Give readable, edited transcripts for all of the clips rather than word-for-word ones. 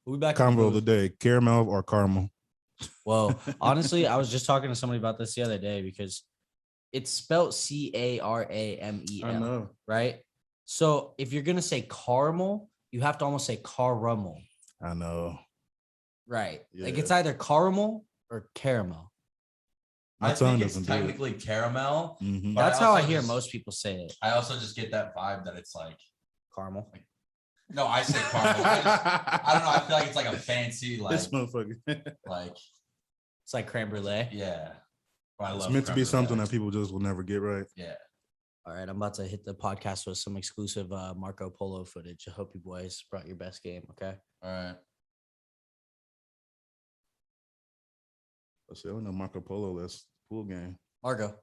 We'll be back. Convo of the day: caramel or caramel? Well, honestly, I was just talking to somebody about this the other day because it's spelled Caramel, I know. right? So if you're gonna say caramel, you have to almost say caramel, I know. right? Like Yeah. it's either caramel or caramel. My I tongue think it's doesn't do it. technically caramel. Mhm. But That's how I also hear just- most people say it. I also just get that vibe that it's like Caramel. no, I say caramel. I don't know. I feel like it's like a fancy like This motherfucker. like It's like creme brulee. yeah. But I It's love meant to be creme brulee. something that people just will never get right. Yeah. All right, I'm about to hit the podcast with some exclusive Marco Polo footage. I hope you boys brought your best game. Okay. All right. I don't know Marco Polo. That's pool game. Marco.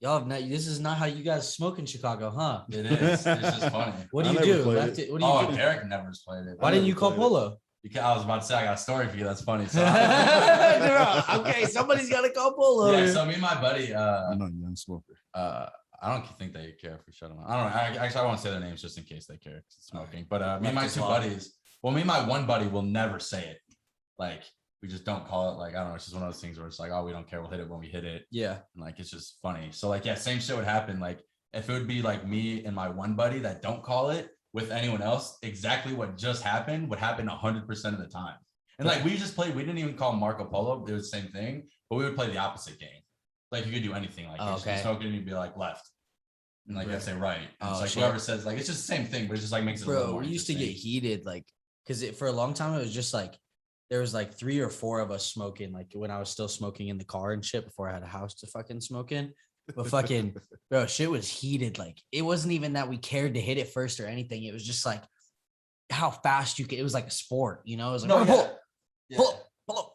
Y'all have not. This is not how you guys smoke in Chicago, huh? It is. It's just funny. What do I you never do? played Left it. it- What do you Oh, do? Derrick never played it. Why didn't you never call played it. Polo? Because I was about to say I got a story for you. That's funny. So Okay, somebody's got to call Polo. yeah. So me and my buddy. I'm not a young smoker. I don't think they care if we shut them out. I don't know. Actually, I won't say their names just in case they care 'cause it's smoking. But me and my Left is two law. buddies. Well, me and my one buddy will never say it. Like we just don't call it. Like I don't know. It's just one of those things where it's like, oh, we don't care. We'll hit it when we hit it. Yeah. And like it's just funny. So like yeah, same shit would happen. Like if it would be like me and my one buddy that don't call it with anyone else, exactly what just happened would happen 100% of the time. And like we just played, we didn't even call Marco Polo. It was the same thing, but we would play the opposite game. Like you could do anything. Like you're just okay. smoking and you'd be like left. And like you say right. And it's like shit. whoever says like it's just the same thing, but it just like makes it a little Bro, more we used to get interesting. heated, like, because for a long time it was just like there was like 3 or 4 of us smoking, like when I was still smoking in the car and shit before I had a house to fucking smoke in. But fucking, bro, shit was heated. Like it wasn't even that we cared to hit it first or anything. It was just like how fast you could. It was like a sport, you know. It was like No, pull, yeah. pull up.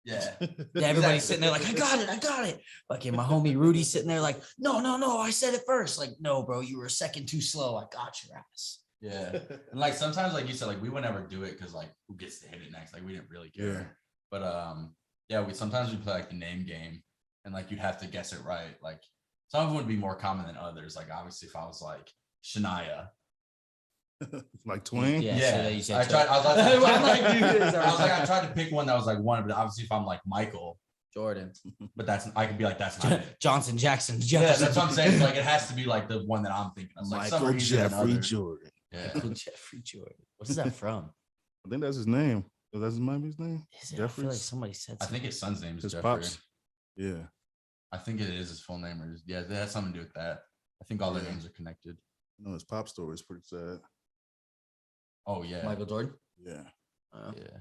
Yeah. Yeah, everybody's sitting there like, I got it. Fucking my homie Rudy sitting there like, no, I said it first. Like, no, bro, you were a second too slow. I got your ass. Yeah. And like sometimes, like you said, like we would never do it because like who gets to hit it next? Like we didn't really care. Yeah. But yeah, we sometimes we play like the name game and like you'd have to guess it right. Like some of them would be more common than others. Like obviously if I was like Shania. Like twin. Yeah. So that you said I tried. I was I'm like, dude, I tried to pick one that was like one, but obviously if I'm like Michael, Jordan, but I could be like that's not it. Johnson, Jackson, Yeah, Jefferson. that's what I'm saying. Like it has to be like the one that I'm thinking of. Like some are Michael easier than Jeffrey others. Jordan. Yeah. Michael Jeffrey Jordan. What's that from? I think that's his name. That's might be his name. Is it? I feel like Jeffries? somebody said I something. think his son's name is His Jeffrey. pops. Yeah. I think it is his full name, or yeah, it has something to do with that. I think all their Yeah. names are connected. I know his pop story is pretty sad. Oh yeah, Michael Jordan. Yeah. yeah.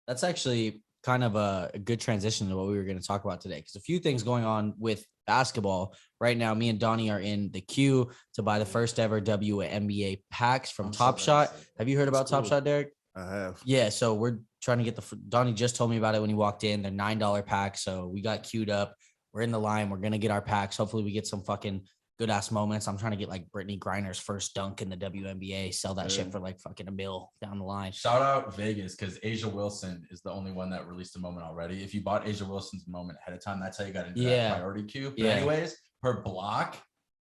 That's actually kind of a good transition to what we were going to talk about today, because a few things going on with basketball right now. Me and Donny are in the queue to buy the first ever WNBA packs from I'm so Topshot. excited. Have you heard about That's cool. Topshot, Derrick? I have. Yeah, so we're trying to get Donnie just told me about it when he walked in. They're $9 packs, so we got queued up. We're in the line. We're gonna get our packs. Hopefully, we get some fucking good ass moments. I'm trying to get like Brittany Griner's first dunk in the WNBA. Sell that shit Yeah. for like fucking $1 million down the line. Shout out Vegas because Asia Wilson is the only one that released a moment already. If you bought Asia Wilson's moment ahead of time, that's how you got into Yeah. that priority queue. But Yeah. anyways, her block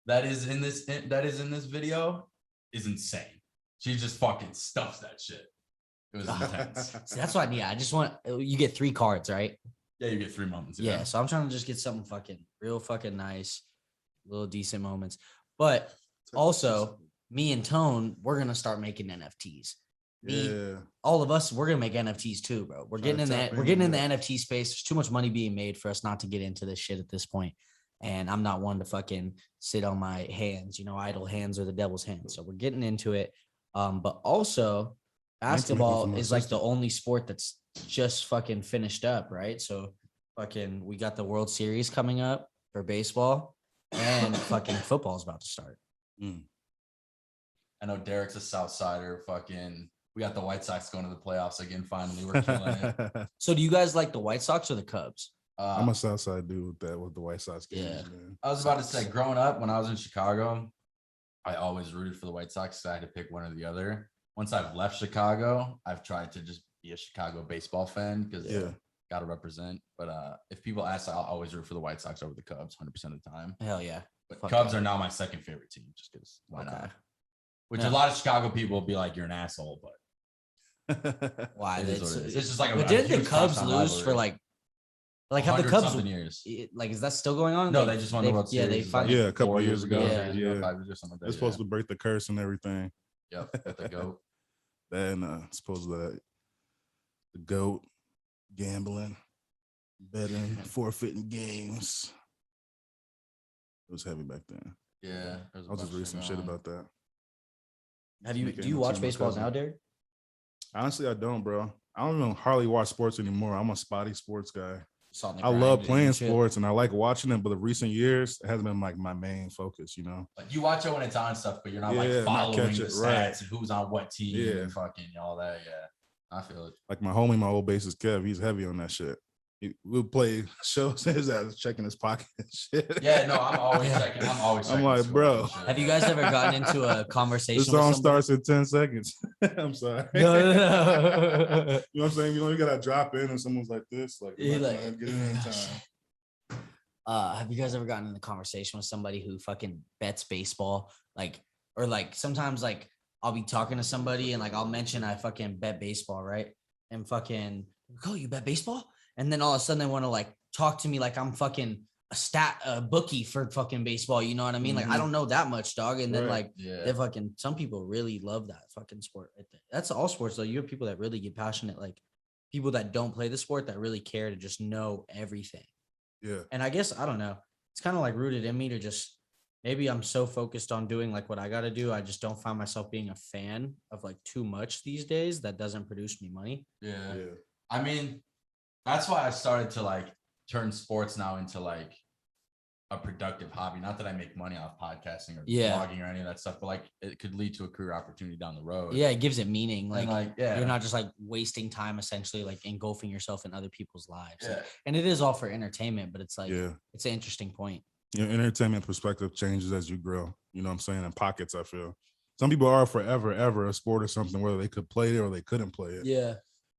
that is in this video is insane. She just fucking stuffs that shit. It was intense. See, that's what I need. I just want you get 3 cards, right? Yeah, you get 3 moments. Yeah. So I'm trying to just get something fucking real fucking nice, little decent moments. But also, me and Tone, we're gonna start making NFTs. Yeah. All of us, we're gonna make NFTs too, bro. We're Trying getting in to that. tap We're getting in the into NFT space. There's too much money being made for us not to get into this shit at this point. And I'm not one to fucking sit on my hands. You know, idle hands are the devil's hands. So we're getting into it. But also, basketball from my is like sister. the only sport that's just fucking finished up, right? So fucking, we got the World Series coming up for baseball, and fucking football's about to start. I know Derrick's a South Sider. Fucking, we got the White Sox going to the playoffs again. Finally, we're killing it. So do you guys like the White Sox or the Cubs? I'm a Southside dude with the White Sox games, Yeah. man. I was about to say, growing up when I was in Chicago, I always rooted for the White Sox. So I had to pick one or the other. Once I've left Chicago, I've tried to just be a Chicago baseball fan because Yeah. got to represent. But if people ask, I'll always root for the White Sox over the Cubs 100% of the time. Hell yeah. But Fuck Cubs yeah. are now my second favorite team just because why Okay. not? Which Yeah. a lot of Chicago people will be like, you're an asshole, but Why? It is what it is. It's just like but a didn't the huge Cubs crosstown lose for rivalry. like have the 100 Cubs something years. like is that still going on? No, they just won the World Yeah, Series. they It's finally. like Yeah, a couple 4 years ago. 3 Yeah. years ago, Yeah. 5 years or something like that. They're supposed to break the curse and everything. Yep, with the goat. Then supposed that the goat gambling, betting, forfeiting games. It was heavy back then. Yeah, there's a I'll just bunch read of some shit shit going on. about that. Do Making you it watch to my baseball cousin. now, Derrick? Honestly, I don't, bro. I don't even hardly watch sports anymore. I'm a spotty sports guy. Just on the I grind love and playing shit. sports and I like watching it, but the recent years it hasn't been like my main focus, you know. Like you watch it when it's on stuff, but you're not Yeah, like not following catch the it, stats right. and who's on what team Yeah. and fucking all that. Yeah, I feel it. Like my homie, my old bassist Kev, he's heavy on that shit. We'll play shows his ass checking his pocket and shit. Yeah, no, I'm always checking. I'm always checking. like, scores bro. and shit, Have you yeah. guys ever gotten into a The conversation? song with somebody? starts in 10 seconds. I'm sorry. No. You know what I'm saying? You know, you gotta drop in and someone's like this, like, You're like, get in in time. Have you guys ever gotten in a conversation with somebody who fucking bets baseball? Or sometimes I'll be talking to somebody and I'll mention I fucking bet baseball, right? And fucking, oh, you bet baseball? And then all of a sudden they want to talk to me like I'm fucking a bookie for fucking baseball. You know what I mean? I don't know that much, dog. And then Right. Yeah. they fucking, some people really love that fucking sport. That's all sports though. You have people that really get passionate, like people that don't play the sport that really care to just know everything. Yeah. And I guess, I don't know, it's kind of rooted in me to just, maybe I'm so focused on doing what I got to do. I just don't find myself being a fan of too much these days that doesn't produce me money. Yeah. Yeah. I mean, that's why I started to turn sports now into a productive hobby. Not that I make money off podcasting or blogging or any of that stuff, but it could lead to a career opportunity down the road. Yeah, it gives it meaning. Yeah. You're not just wasting time, essentially engulfing yourself in other people's lives. Yeah. And it is all for entertainment, but it's Yeah. it's an interesting point. Your entertainment perspective changes as you grow. You know what I'm saying? In pockets, I feel. Some people are forever, ever a sport or something, whether they could play it or they couldn't play it. Yeah.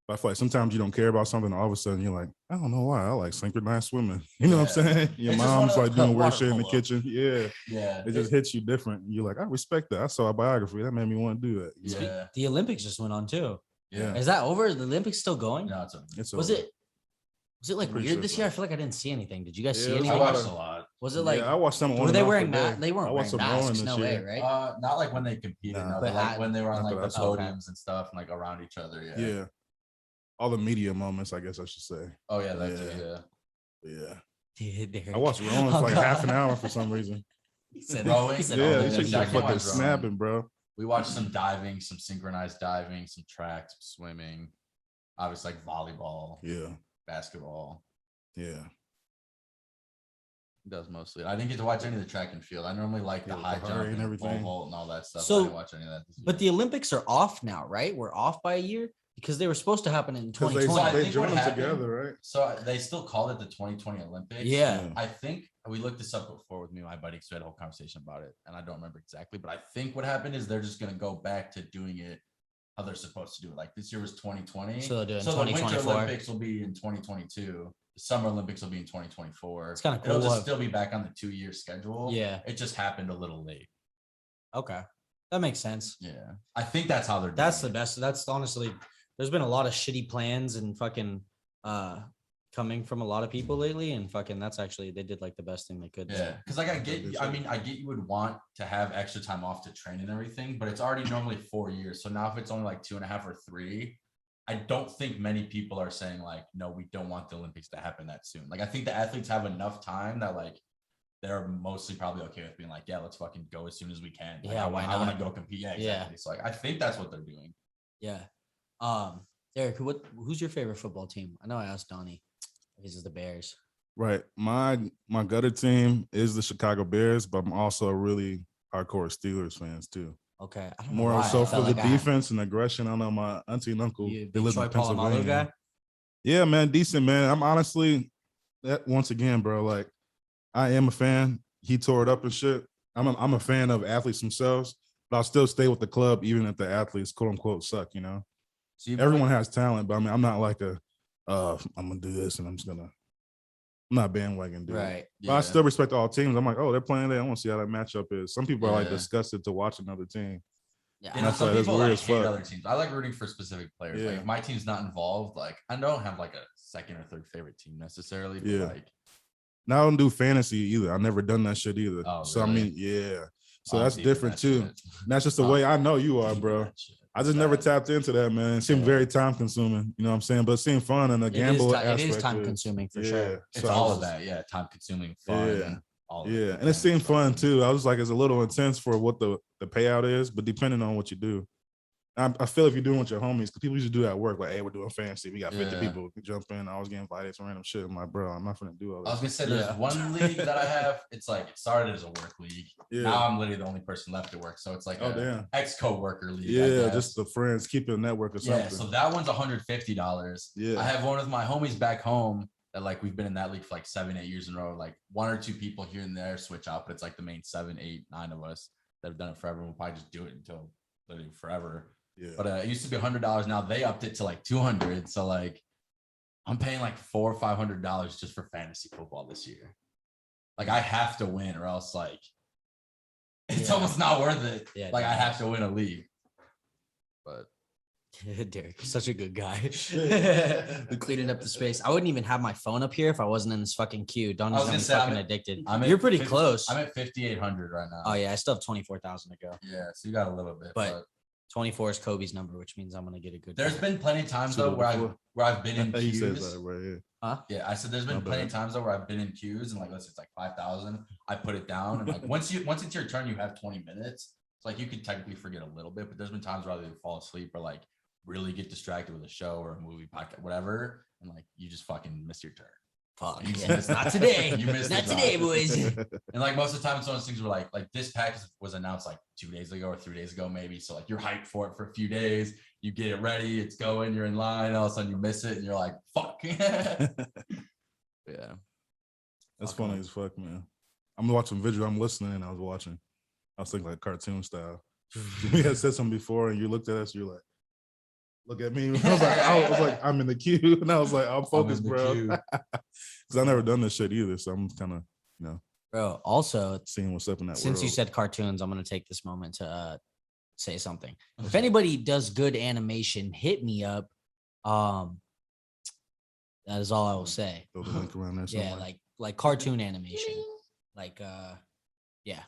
But I feel like sometimes you don't care about something, all of a sudden you're like, I don't know why. I like synchronized swimming. You know what I'm saying? Your It's just mom's one of doing weird water shit in the polo. kitchen. Yeah. Yeah. It just hits you different. You're like, I respect that. I saw a biography. That made me want to do that. You know? Yeah. The Olympics just went on too. Yeah. Is that over? The Olympics still going? No, it's It's Was over. it Pretty weird sure this so. year? I feel like I didn't see anything. Did you guys see Yeah, it was anything? I watched a lot. Was it Yeah, I watched some. were they wearing masks? They weren't wearing masks. No way, right? Not when they competed, Nah. no, But but when they were on not the that I saw. podiums and stuff, and around each other. Yeah. Yeah. All the media moments, I guess I should say. Oh yeah, that too. Yeah. Yeah. I watched Rawlins for half an hour for some reason. He said, Rowing? he said, Yeah, oh, these that's chicks are exactly fucking what's wrong. snapping, bro. We watched some diving, some synchronized diving, some track, some swimming, obviously volleyball, Yeah. basketball. Yeah. It does mostly. I didn't get to watch any of the track and field. I normally like the Yeah, high the jump hurry and and everything. pole vault and all that stuff. So- I didn't watch any of that. This But year. the Olympics are off now, right? We're off by a year because they were supposed to happen in Because 2020. I they think joined what them happened- together, right? So they still called it the 2020 Olympics. Yeah. I think we looked this up before with me and my buddy because we had a whole conversation about it, and I don't remember exactly, but I think what happened is they're just going to go back to doing it how they're supposed to do it. Like this year was 2020. So they'll do it in the Winter 2024. Olympics will be in 2022. The Summer Olympics will be in 2024. It's kinda It'll cool. just still be back on the 2-year schedule. Yeah. It just happened a little late. Okay. That makes sense. Yeah. I think that's how they're doing That's the it. best. That's honestly, there's been a lot of shitty plans and fucking coming from a lot of people lately, and fucking that's actually, they did the best thing they could. Yeah, because I get you would want to have extra time off to train and everything, but it's already normally 4 years. So now if it's only 2.5 or 3, I don't think many people are saying no, we don't want the Olympics to happen that soon. I think the athletes have enough time that they're mostly probably okay with being yeah, let's fucking go as soon as we can. Yeah, why I want not? to go compete. Yeah, Yeah. exactly. So I think that's what they're doing. Yeah. Derrick, who's your favorite football team? I know I asked Donnie. His is the Bears. Right. My gutter team is the Chicago Bears, but I'm also a really hardcore Steelers fans too. Okay. I don't know More why. so I for felt the like I had- defense and aggression. I know my auntie and uncle, You they live in Troy Polamalu Pennsylvania. guy? Yeah, man, decent, man. I'm honestly, that once again, bro, I am a fan. He tore it up and shit. I'm a fan of athletes themselves, but I'll still stay with the club even if the athletes quote unquote suck, you know. So Everyone has talent, but I mean, I'm not I'm gonna do this and I'm not bandwagon dude. Right. But I still respect all teams. I'm oh, they're playing there. I want to see how that matchup is. Some people are Yeah. disgusted to watch another team. Yeah. You know, That's some why that's people weird like as hate fuck. other teams. I like rooting for specific players. Like Yeah. if my team's not involved, like I don't have like a second or third favorite team necessarily. But Yeah. like, Now I don't do fantasy either. I've never done that shit either. Oh, So I really? mean, yeah. So I'm that's deep in different that too. shit. And that's just the I'm way I know you are, deep in bro. that shit. I just It's never bad. tapped into that, man. It seemed Yeah. very time consuming. You know what I'm saying? But it seemed fun and the gamble aspect. It is time consuming for sure. It's So I all was of just- that. Yeah. Time consuming, fun. Yeah. And all of Yeah, it. and it seemed fun too. I was like, it's a little intense for what the payout is, but depending on what you do, I feel if you're doing with your homies, because people usually do that at work, like, hey, we're doing fantasy, we got 50 Yeah. people who jump in. I was getting invited to random shit. I'm like, bro, I'm not gonna do all I was this. gonna say there's Yeah. one league that I have. It's like it started as a work league. Yeah. Now I'm literally the only person left at work. So it's like Oh a damn. ex-co-worker league. I Yeah, guess. just the friends keeping a network or something. Yeah, so that one's $150. Yeah. I have one of my homies back home that like we've been in that league for like 7-8 years in a row. Like one or two people here and there switch out, but it's like the main 7, 8, 9 of us that have done it forever. We'll probably just do it until literally forever. Yeah. But it used to be $100. Now they upped it to like 200. So like I'm paying like $400 or $500 just for fantasy football this year. Like I have to win, or else like it's Yeah. almost not worth it. Yeah, Like I definitely. have to win a league. But Derrick, such a good guy. We're cleaning up the space. I wouldn't even have my phone up here if I wasn't in this fucking queue. Donnie's I was got gonna me say, I'm fucking at- addicted. I'm at You're pretty 50 close. I'm at 5,800 right now. Oh yeah, I still have 24,000 to go. Yeah, so you got a little bit, But but 24 is Kobe's number, which means I'm gonna get a good. there's pair. been plenty of times Super though where before. I've been in He says queues. that right. Yeah. Yeah, I said there's been My plenty bad. of times though where I've been in queues and like let's say it's like 5,000. I put it down and like once it's your turn, you have 20 minutes. It's like you could technically forget a little bit, but there's been times where I either fall asleep or like really get distracted with a show or a movie podcast, whatever, and like you just fucking miss your turn. Fuck, You yeah, missed not it. today. You missed Not it, today, dog. boys. And like most of the time, it's one of those things where like this package was announced like 2 days ago or 3 days ago, maybe. So like you're hyped for it for a few days, you get it ready, it's going, you're in line, all of a sudden you miss it, and you're like, fuck. Yeah. That's Fucking funny as fuck, man. I'm watching video. I'm listening, and I was watching. I was thinking like cartoon style. We had said something before, and you looked at us. You're like, look at me. I was like, I'm in the queue, and I was like, I'm focused, bro. Because I never done this shit either, so I'm kind of, Bro, also, seeing what's up in that since world. you said cartoons, I'm gonna take this moment to say something. If anybody does good animation, hit me up. That is all I will say. Throw the link around there. Yeah, somewhere. like cartoon animation. Like yeah,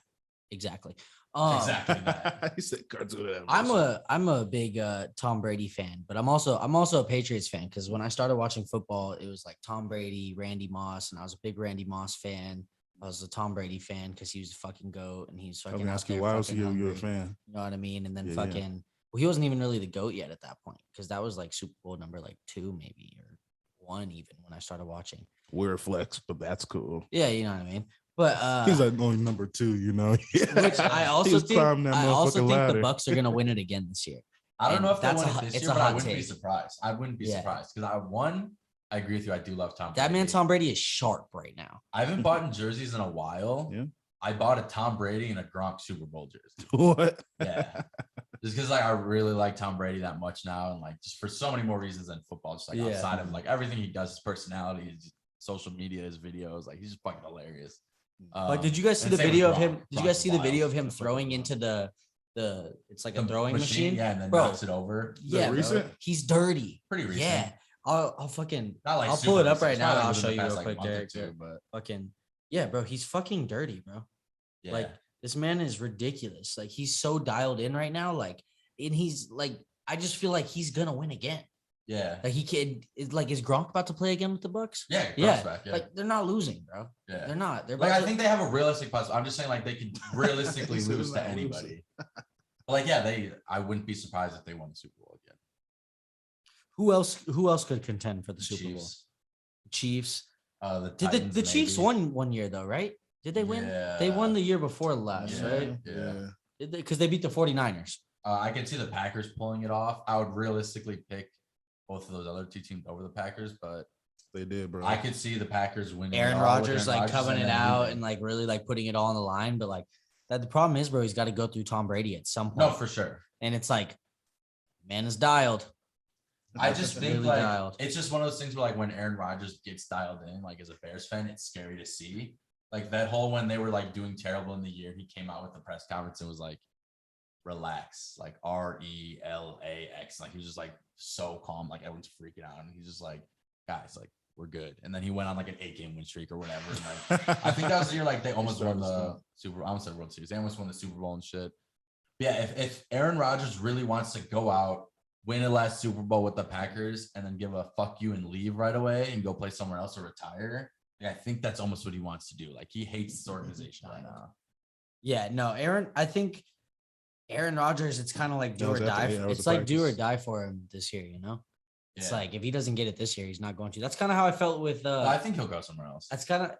exactly. Exactly that. He said cartoon. I'm a big Tom Brady fan, but I'm also a Patriots fan because when I started watching football, it was like Tom Brady, Randy Moss, and I was a big Randy Moss fan. I was a Tom Brady fan because he was a fucking goat and he's I fucking. was gonna out ask you there why was fucking you a hungry. fan? You know what I mean? And then Yeah, fucking, well, he wasn't even really the GOAT yet at that point because that was like Super Bowl number like 2 maybe or 1 even when I started watching. Weird flex, but that's cool. Yeah, you know what I mean. But He's like going number 2, you know. which I also He's think climbing that I also motherfucking think the ladder. Bucks are gonna win it again this year. I don't And know if they that's won a it hot- this it's year, a but I hot wouldn't be take. surprised. I wouldn't be Yeah. surprised because I agree with you. I do love Tom. That man Brady. Tom Brady is sharp right now. I haven't bought in jerseys in a while. Yeah. I bought a Tom Brady and a Gronk Super Bowl jersey. What? Yeah. Just because like I really like Tom Brady that much now, and like just for so many more reasons than football, just like Yeah. outside of like everything he does, his personality, his social media, his videos, like he's just fucking hilarious. Like, did you guys see and the same with video of Gronk. him? Did you Gronk's guys see the wild. video of him He's fucking throwing wild. into the it's like a The throwing machine? Yeah, and then Bro. knocks it over. Yeah, bro. recent? He's dirty. Pretty recent. Yeah. I'll fucking Not like I'll super pull it up recent. right It's now. probably I'll within show the you past, real like, quick, month or Derrick. two, but Fucking yeah, bro. He's fucking dirty, bro. yeah. Like this man is ridiculous. Like he's so dialed in right now. Like, and he's like, I just feel like he's gonna win again. yeah. Like he can. Is Gronk about to play again with the Bucks? Yeah. Gronk's Yeah. back, yeah. Like they're not losing, bro. yeah. They're not. They're Like about I to- think they have a realistic possibility. I'm just saying like they could realistically He said lose they're to not losing. anybody. But like yeah, I wouldn't be surprised if they won the Super Bowl again. Who else could contend for the The Super Bowl? Chiefs. Chiefs. The Did Titans, the Chiefs maybe. won one year though, right? Did they win? They won the year before last, Yeah. right? Yeah. Because they beat the 49ers. I can see the Packers pulling it off. I would realistically pick both of those other two teams over the Packers, but They did, bro. I could see the Packers winning. Aaron it all with Rodgers Aaron like Rodgers coming it then out losing. and like really like putting it all on the line, but like that the problem is, bro, he's got to go through Tom Brady at some point. No, for sure. And it's like, man is dialed. I just think Really like dialed. it's just one of those things where like when Aaron Rodgers gets dialed in, like as a Bears fan, it's scary to see. Like that whole when they were like doing terrible in the year, he came out with the press conference and was like, relax, like RELAX. Like he was just like so calm, like everyone's freaking out, and he's just like, guys, like we're good. And then he went on like an 8-game win streak or whatever. And like I think that was the year like they almost won the Super. I almost said World Series. They almost won the Super Bowl and shit. But yeah, if Aaron Rodgers really wants to go out, win the last Super Bowl with the Packers, and then give a fuck you and leave right away and go play somewhere else or retire, yeah, I think that's almost what he wants to do. Like he hates this organization right now. Yeah, no, I think Aaron Rodgers, it's kind of like do or die. It's like do or die for him this year, you know? It's like if he doesn't get it this year, he's not going to. That's kind of how I felt with I think he'll go somewhere else. That's kind of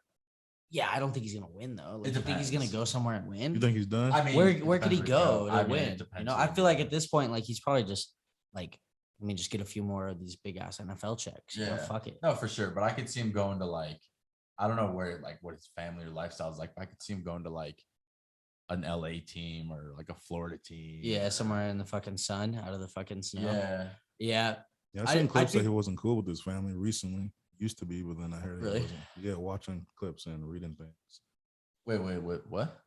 I don't think he's gonna win though. Like, you think he's gonna go somewhere and win? You think he's done? I mean, where could he go to win? You know, I feel like at this point, like he's probably just like, let me just get a few more of these big ass NFL checks. Yeah, fuck it. No, for sure. But I could see him going to like, I don't know where, like what his family or lifestyle is like. But I could see him going to like an LA team or like a Florida team. Yeah, somewhere in the fucking sun, out of the fucking snow. Yeah. I seen clips that he wasn't cool with his family recently. Used to be, but then I heard really. Watching clips and reading things. Wait, what?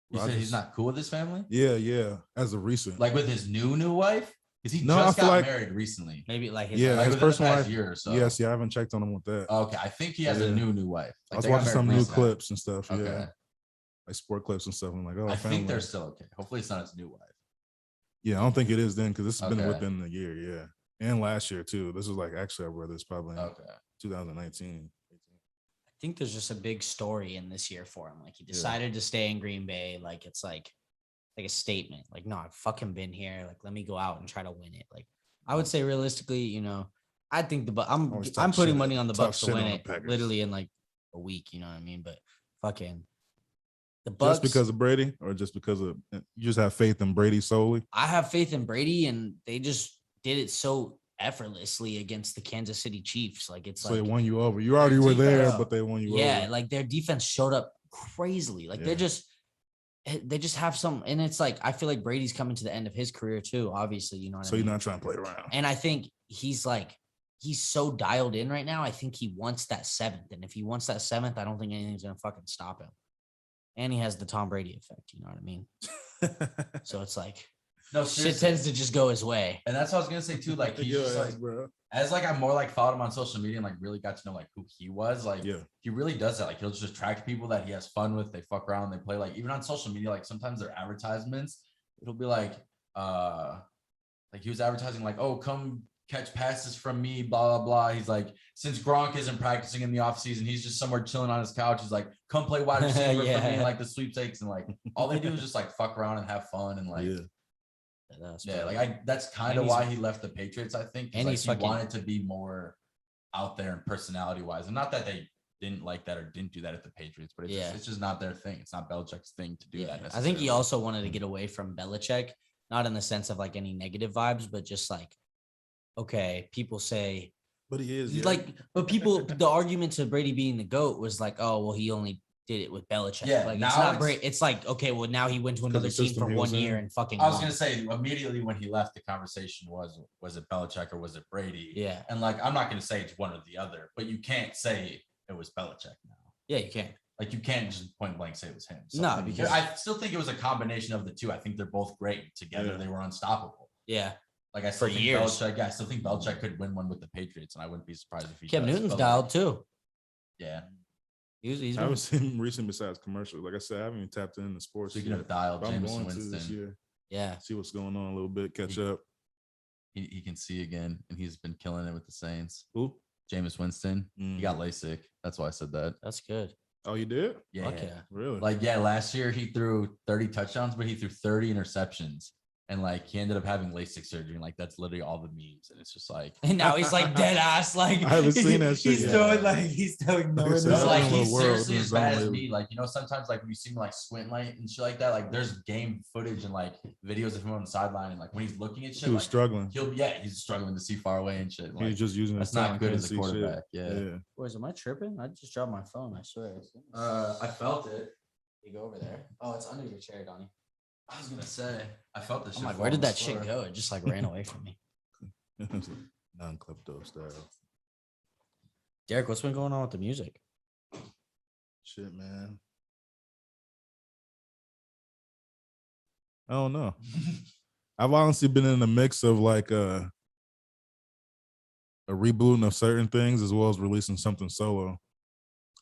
You said he's not cool with his family? Yeah. As of recent, like with his new wife. Because he just got married recently. Maybe like his personal life year or so. Yes, I haven't checked on him with that. Okay, I think he has a new wife. Like, I was watching some new clips and stuff. Okay. Yeah, like sport clips and stuff. I'm like, oh, I think they're still okay. Hopefully, it's not his new wife. Yeah, I don't think it is then because this has been within the year. Yeah, and last year too. This was like actually our brother's probably 2019. I think there's just a big story in this year for him. Like he decided to stay in Green Bay. Like it's like a statement. Like, no, I've fucking been here. Like, let me go out and try to win it. Like, I would say realistically, you know, I think I'm putting money on the Bucks to win it literally in like a week. You know what I mean? But fucking the Bucks. Just because of Brady, or just because of you just have faith in Brady solely? I have faith in Brady, and they just did it so effortlessly against the Kansas City Chiefs. Like it's so they won you over. You already were there, but they won you over. Yeah, like their defense showed up crazily. Like they just have some, and it's like I feel like Brady's coming to the end of his career too. Obviously, you know what I mean? You're not trying to play around. And I think he's so dialed in right now. I think he wants that 7th, and if he wants that 7th, I don't think anything's gonna fucking stop him. And he has the Tom Brady effect. You know what I mean? So it's like. No, seriously. Shit tends to just go his way. And that's what I was gonna say too. Like he's just like, bro. As like I more like followed him on social media and like really got to know like who he was. Like he really does that. Like he'll just attract people that he has fun with. They fuck around, they play. Like even on social media, like sometimes their advertisements, it'll be like he was advertising like, oh, come catch passes from me, blah blah blah. He's like, since Gronk isn't practicing in the offseason, he's just somewhere chilling on his couch. He's like, come play wide receiver for me in like the sweepstakes, and like all they do is just like fuck around and have fun and like that's kind of why he left the Patriots, I think. And like he wanted to be more out there and personality wise, and not that they didn't like that or didn't do that at the Patriots, but it's just not their thing. It's not Belichick's thing to do that necessarily. I think he also wanted to get away from Belichick, not in the sense of like any negative vibes, but just like, okay, people say, but he is but people, the argument to Brady being the GOAT was like, oh, well, he only did it with Belichick. Yeah, like it's not great. It's like, okay, well, now he went to another team for 1 year and fucking. I was gonna say immediately when he left, the conversation was it Belichick or was it Brady? Yeah, and like I'm not gonna say it's one or the other, but you can't say it was Belichick now. Yeah, you can't. Like you can't just point blank say it was him. So, no, because I still think it was a combination of the two. I think they're both great together. Yeah. They were unstoppable. Yeah. Like I still think Belichick. I still think Belichick could win one with the Patriots, and I wouldn't be surprised if he. Cam Newton's dialed too. Yeah. I haven't seen him recent besides commercials. Like I said, I haven't even tapped into sports. Speaking of dialed, James Winston. This year. Yeah. See what's going on a little bit. Catch up. He can see again, and he's been killing it with the Saints. Who? Jameis Winston. He got LASIK. That's why I said that. That's good. Oh, you did? Yeah. Really? Like, last year he threw 30 touchdowns, but he threw 30 interceptions. And like he ended up having LASIK surgery, and like that's literally all the memes. And it's just like, and now he's like dead ass. Like I haven't seen that shit. He's throwing no. He's like he's seriously as bad as me. Like, you know, sometimes like when you see me like squint light and shit like that, like there's game footage and like videos of him on the sideline, and like when he's looking at shit, he was like, struggling. He's struggling to see far away and shit. Like, he's just using that's not good as a quarterback. Yeah. Wait, am I tripping? I just dropped my phone. I swear. I felt it. You go over there. Oh, it's under your chair, Donny. I was gonna say, I felt this. I'm like, where did that shit go? It just like ran away from me. Non-klepto style. Derrick, what's been going on with the music? Shit, man. I don't know. I've honestly been in the mix of like a rebooting of certain things as well as releasing something solo.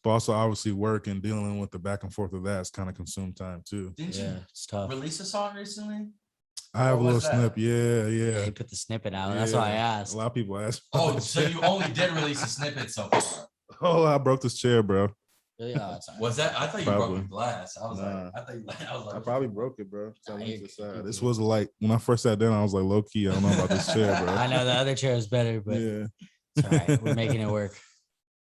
But also obviously work and dealing with the back and forth of that's kind of consumed time too. Didn't Yeah, you it's tough. release a song recently? I have a What little was that? snip. Yeah. Yeah, he put the snippet out. That's why I asked. A lot of people ask. Oh, so you only did release a snippet so far. Oh, I broke this chair, bro. Really? Oh, it's all right. Was that? I thought you Probably. broke the glass. I was Nah. like, I was like, I probably broke it, bro. Nah, you're good. This was like when I first sat down, I was like, low key, I don't know about this chair, bro. I know the other chair is better, but Yeah. it's all right. We're making it work.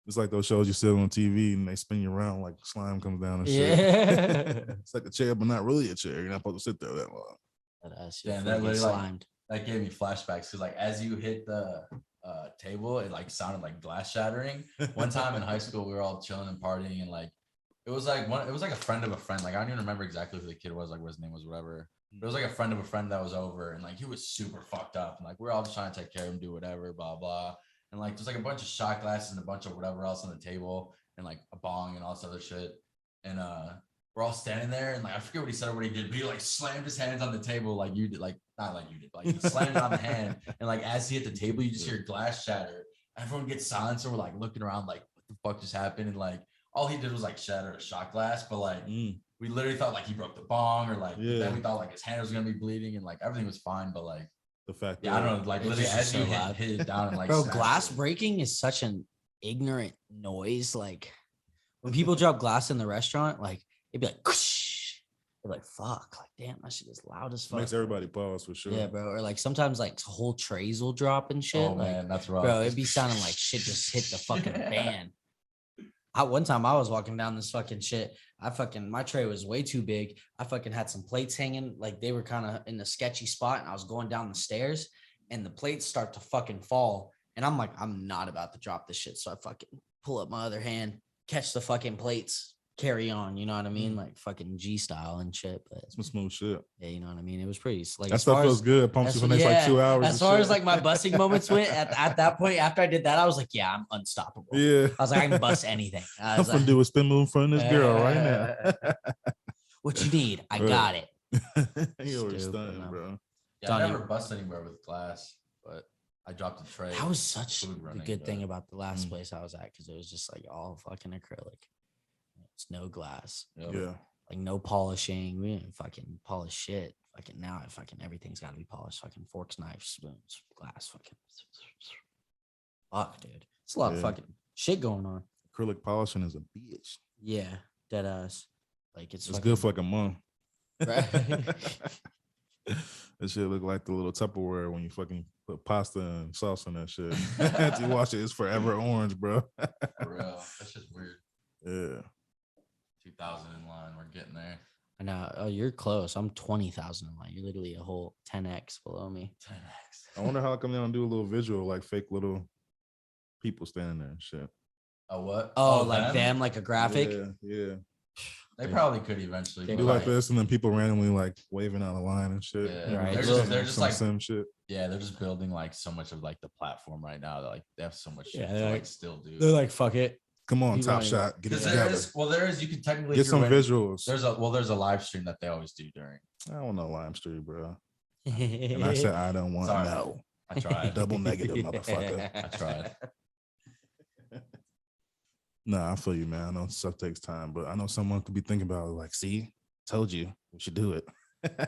It's like those shows you sit on TV and they spin you around like slime comes down and shit. Yeah. It's like a chair, but not really a chair. You're not supposed to sit there that long. Damn, that literally, like, that gave me flashbacks because like as you hit the table, it like sounded like glass shattering. One time in high school, we were all chilling and partying, and like it was like a friend of a friend. Like I don't even remember exactly who the kid was, like what his name was, whatever. But it was like a friend of a friend that was over, and like he was super fucked up, and like we're all just trying to take care of him, do whatever, blah blah. And like there's like a bunch of shot glasses and a bunch of whatever else on the table, and like a bong and all this other shit. And we're all standing there, and like I forget what he said or what he did, but he like slammed his hands on the table like you did, like not like you did, but like he slammed it on the hand, and like as he hit the table, you just hear glass shatter. Everyone gets silent, so we're like looking around, like what the fuck just happened, and like all he did was like shatter a shot glass, but like we literally thought like he broke the bong or like then we thought like his hand was gonna be bleeding, and like everything was fine, but like the fact I don't know, like It's literally just as so you loud. hit it down and like bro, smashed glass it. breaking is such an ignorant noise. Like when people drop glass in the restaurant, like it'd be like, they're like, fuck, like damn, that shit is loud as fuck. makes everybody pause for sure. Yeah, bro. Or like sometimes like whole trays will drop and shit. Oh like, man, that's rough. bro, it'd be sounding like shit just hit the fucking fan. One time I was walking down this fucking shit. My tray was way too big. I fucking had some plates hanging, like they were kind of in a sketchy spot, and I was going down the stairs, and the plates start to fucking fall. And I'm like, I'm not about to drop this shit. So I fucking pull up my other hand, catch the fucking plates, carry on. You know what I mean? Like fucking G style and shit. But Some smooth shit. yeah, you know what I mean? It was pretty like That as far stuff feels as good. Pumps you for the next like 2 hours. as far as like my busting moments went at that point, after I did that, I was like, yeah, I'm unstoppable. yeah, I was like, I can bust anything. I I'm was gonna like, do a spin move in front of this girl right now. what you need? I Right. got it. You already Stupid, stunning, man. bro. Yeah, Donny- I never bust anywhere with glass, but I dropped a tray. That was such food a running, good thing but- about the last Mm. place I was at, because it was just like all fucking acrylic. It's no glass, Yep. Yeah. like no polishing. We didn't fucking polish shit. Fucking now, fucking everything's got to be polished. Fucking forks, knives, spoons, glass. Fucking fuck, dude. It's a lot of Yeah. fucking shit going on. Acrylic polishing is a bitch. Yeah, dead ass. Like it's It's fucking, good for like a month. Right. That shit look like the little Tupperware when you fucking put pasta and sauce on that shit. After you wash it, it's forever orange, bro. For real. That's just weird. Yeah. 2000 in line. We're getting there. I know. Oh, you're close. I'm 20,000 in line. You're literally a whole 10x below me. 10x. I wonder how come they don't do a little visual, like fake little people standing there and shit. Oh, what? Oh, like them, like a graphic. Yeah, yeah. They probably could eventually. They but, Do like Right. this, and then people randomly like waving out a line and shit. Yeah, Right. they're just Some like sim shit. yeah, they're just building like so much of like the platform right now that like they have so much shit Yeah, to they're like like- still do. They're like, fuck it. Come on, People Top ain't- Shot, get it Because there together. is you can technically Get if you're some winning- visuals. There's a live stream that they always do during. I don't know Lime Street, bro. and And I said I don't want Sorry. no. I tried. Double negative, motherfucker. I tried. Nah, I feel you, man. I know stuff takes time, but I know someone could be thinking about it, like, see, told you, we should do it.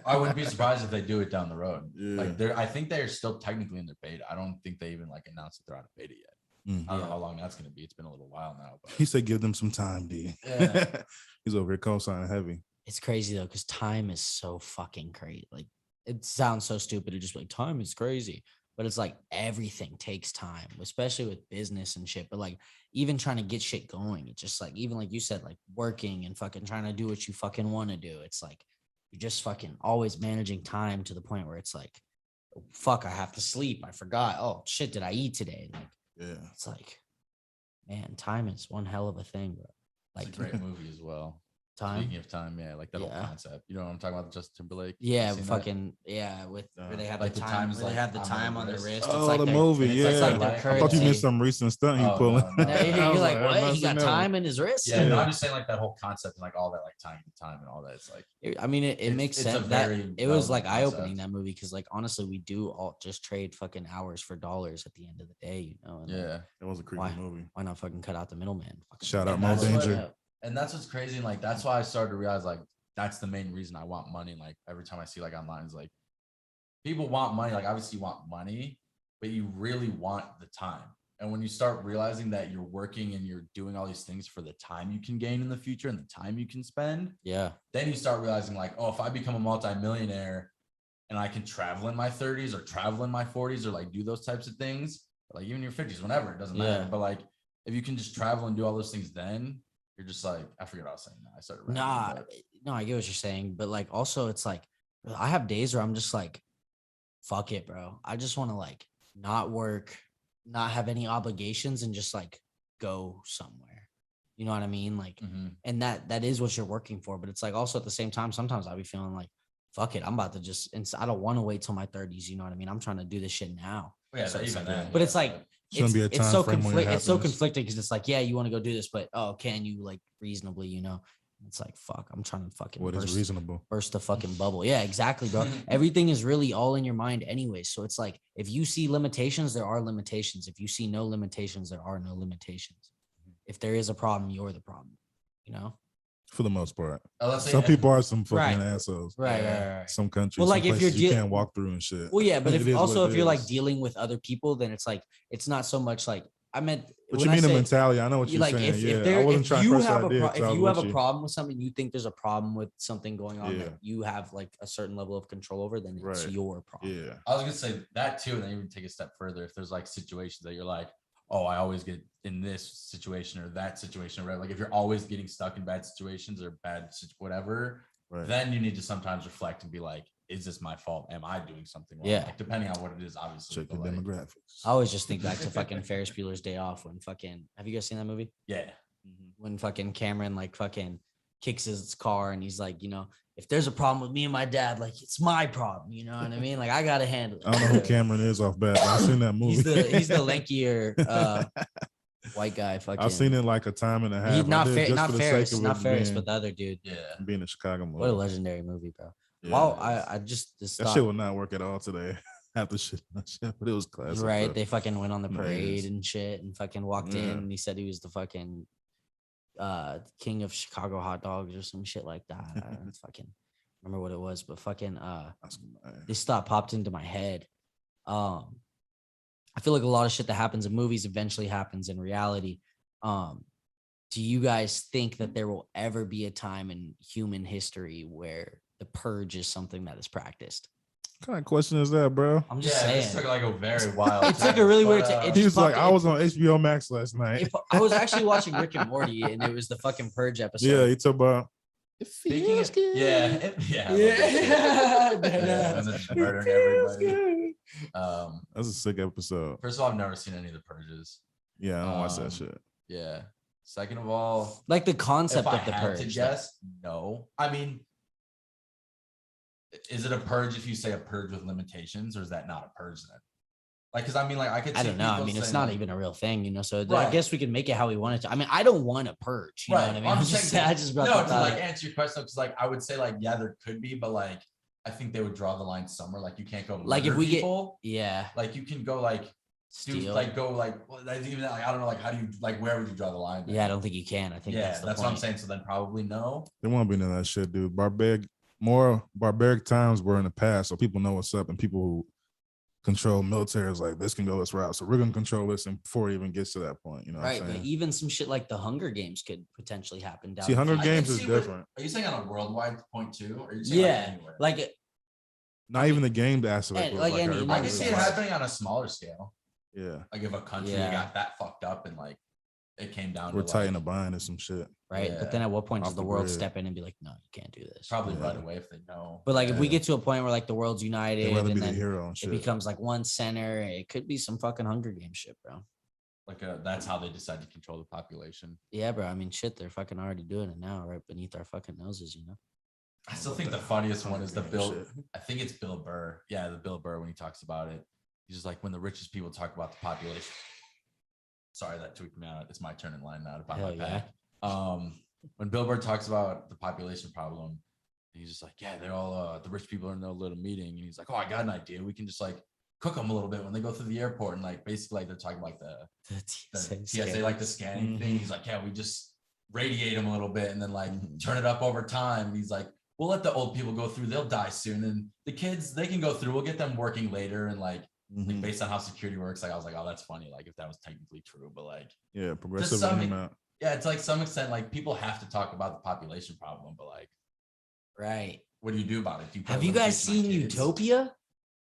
I wouldn't be surprised if they do it down the road. Yeah. Like I think they're still technically in their beta. I don't think they even like announced that they're out of beta yet. Mm. I don't know how long that's gonna be. It's been a little while now. But He said, give them some time, D. Yeah. He's over here co-signing heavy. It's crazy though, because time is so fucking crazy. Like it sounds so stupid to just be like time is crazy, but it's like everything takes time, especially with business and shit. But like even trying to get shit going, it's just like even like you said, like working and fucking trying to do what you fucking want to do. It's like you're just fucking always managing time to the point where it's like, oh, fuck, I have to sleep. I forgot. Oh shit, did I eat today? Like Yeah. it's like, man, time is one hell of a thing, bro. it's Like a great movie as well. Time. Speaking of time, yeah, like that whole Yeah. concept. You know what I'm talking about? Justin Timberlake. Yeah, You seen that? fucking with where they have Like the the time, times, where they like, have the on time their on their wrist. wrist. Oh, It's like the their, movie, and it's yeah. like it's like their right- I thought you currency. missed some recent stunt he Oh, pulling. no, No, no. you're I was like, I've what? not He seen got that one. time in his wrist. Yeah, no, Yeah. I'm just saying like that whole concept and like all that like time to time and all that. It's like I mean, it It's- makes it's a sense. That very it was like relevant eye-opening, concept. that movie, because like honestly, we do all just trade fucking hours for dollars at the end of the day, you know. And like, yeah. It was a creepy Why? movie. why not fucking cut out the middleman? Fucking Shout fucking out Mo that's what- Danger. And that's what's crazy. And like that's why I started to realize like that's the main reason I want money. Like every time I see like online, it's like people want money. Like obviously you want money, but you really want the time. And when you start realizing that you're working and you're doing all these things for the time you can gain in the future and the time you can spend, Yeah, then you start realizing like, oh, if I become a multimillionaire and I can travel in my 30s or travel in my 40s or like do those types of things, or like even your 50s, whenever, it doesn't matter. Yeah. But like if you can just travel and do all those things, then you're just like, I forget what I was saying now. I started rambling, nah, but- no, I get what you're saying, but like also it's like I have days where I'm just like, fuck it, bro. I just want to like not work, not have any obligations, and just like go somewhere. You know what I mean? Like, Mhm. and that is what you're working for. But it's like also at the same time, sometimes I'll be feeling like, fuck it, I'm about to just. I don't want to wait till my 30s. You know what I mean? I'm trying to do this shit now. Yeah, So that- it's even like- then, but yeah, it's like Shouldn't be a it's time so frame when it it's so happens. conflicting because it's like, yeah, you want to go do this, but oh, can you like reasonably? You know, it's like fuck. I'm trying to fucking What is burst, reasonable? burst the fucking bubble. Yeah, exactly, bro. Everything is really all in your mind anyway. So it's like if you see limitations, there are limitations. If you see no limitations, there are no limitations. If there is a problem, you're the problem. You know? For the most part. let's say Some people are some fucking Right. assholes. Right, Yeah. right, right. Some countries, Well, some like, if you're places you deal- can't walk through and shit. Well, yeah, but It if is what also it if you're like is. dealing with other people, then it's like it's not so much like I meant. But when you I mean the say- mentality? I know what you you're like saying. if Yeah, there I wasn't if trying you to crush have the a idea. pro- 'cause I if was you have with a you. problem with something, you think there's a problem with something going on Yeah. that you have like a certain level of control over, then it's Right. your problem. Yeah. I was gonna say that too, and then even take a step further. If there's like situations that you're like, oh, I always get in this situation or that situation, or like if you're always getting stuck in bad situations or whatever, Right. then you need to sometimes reflect and be like, is this my fault? Am I doing something wrong? Yeah. Like depending on what it is, obviously. Check your but, like, demographics. I always just think back to fucking Ferris Bueller's Day Off when fucking have you guys seen that movie? yeah. When fucking Cameron like fucking kicks his car and he's like, you know, if there's a problem with me and my dad, like it's my problem. You know what I mean? Like I gotta handle it. I don't know who Cameron is off bat, but I've seen that movie. He's the lankier white guy. Fucking. I've seen it like a time and a half. He, I not did Fer- just not for the Ferris, sake of not it Ferris, being, but the other dude. Yeah. being a Chicago movie. What a legendary movie, bro. Yeah, Well, it is. I just That thought, shit would not work at all today. After shit, but it was classic. right? though. They fucking went on the No, it parade is. and shit, and fucking walked in, Yeah. and he said he was the fucking king of Chicago hot dogs or some shit like that. I don't fucking remember what it was, but fucking That's mad. this thought popped into my head. I feel like a lot of shit that happens in movies eventually happens in reality. Do you guys think that there will ever be a time in human history where the purge is something that is practiced? What kind of question is that, bro? I'm just Yeah, this saying. took like a very wild. It took turn, a really but, weird it He just was like, popped- I was on HBO Max last night. I was actually watching Rick and Morty, and it was the fucking purge episode. Yeah, he talked about. It Speaking feels of, good. yeah, yeah, I love that shit. Yeah. Yeah, and then It murdering feels everybody. good. That's a sick episode. First of all, I've never seen any of the purges. Yeah, I don't watch that Um, shit. Yeah. Second of all, Like the if concept I of the had purge. to like- guess, no. I mean, is it a purge if you say a purge with limitations, or is that not a purge then? Like, because I mean, like, I could. I see don't know. I people mean, it's saying, not like, even a real thing, you know. So I Right. guess we could make it how we want it to. I mean, I don't want a purge. You know what I mean? I'm I'm just just, saying I that- just brought no, that to thought like up. answer your question, because like I would say like yeah, there could be, but like I think they would draw the line somewhere. Like you can't go Like, if murder we get- people. Yeah, Like you can go like do steal. like go like well, that's even like I don't know like how do you like where would you draw the line? then? Yeah, I don't think you can. I think yeah, that's the that's point. what I'm saying. So then probably no. There won't be none of that shit, dude. More barbaric times were in the past, so people know what's up, and people who control military is like, this can go this route, so we're gonna control this, and before it even gets to that point, you know. Right, what I'm but saying? even some shit like the Hunger Games could potentially happen down. See, the Hunger future. I can Games is see what- different. Are you saying on a worldwide point too, or are you saying Yeah, like anywhere? like Not even the game aspect. and, but like, any- everybody I can like, see it was like- happening on a smaller scale. Yeah, Like if a country Yeah. got that fucked up and like it came down we're to tight in a like, bind or some shit. right, yeah, but then at what point off does the the world grid. step in and be like, no, you can't do this? probably Yeah. right away if they know. But like if we Yeah. get to a point where like the world's They'd united rather and be the then hero and it shit. becomes like one center, it could be some fucking Hunger Games shit, bro. that's how they decide to control the population. Yeah, bro. I mean, shit, they're fucking already doing it now, right beneath our fucking noses, you know. I still think the funniest one is the Bill. I think it's Bill Burr. Yeah, the Bill Burr when he talks about it. He's just like, when the richest people talk about the population. Sorry, that tweaked me out. It's my turn in line now to buy my pack. When Bill Burr talks about the population problem, he's just like, yeah, they're all the rich people are in their little meeting, and he's like, oh, I got an idea. We can just like cook them a little bit when they go through the airport, and like basically like they're talking like the TSA like the scanning thing. He's like, yeah, we just radiate them a little bit and then like turn it up over time. And he's like, we'll let the old people go through. They'll die soon, and the kids they can go through. We'll get them working later, and like based on how security works, like I was like, oh, that's funny. Like if that was technically true, but like progressive. Yeah, it's like some extent, like people have to talk about the population problem, but like, right. What do you do about it? Have you guys seen Utopia?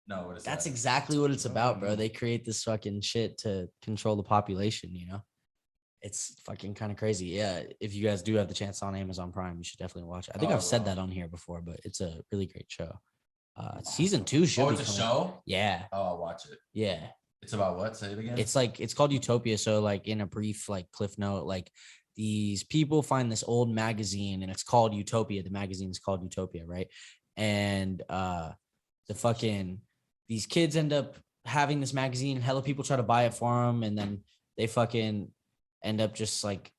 No, what is That's that? exactly what it's about, bro. They create this fucking shit to control the population, you know? It's fucking kind of crazy. Yeah, if you guys do have the chance on Amazon Prime, you should definitely watch it. I think I've said that on here before, but it's a really great show. Season 2 should be it's a show? Yeah. Oh, I'll watch it. Yeah. It's about what? Say it again. It's called Utopia. So like in a brief like cliff note, like these people find this old magazine and it's called Utopia. The magazine is called Utopia, right? And these kids end up having this magazine. Hella people try to buy it for them, and then they fucking end up just like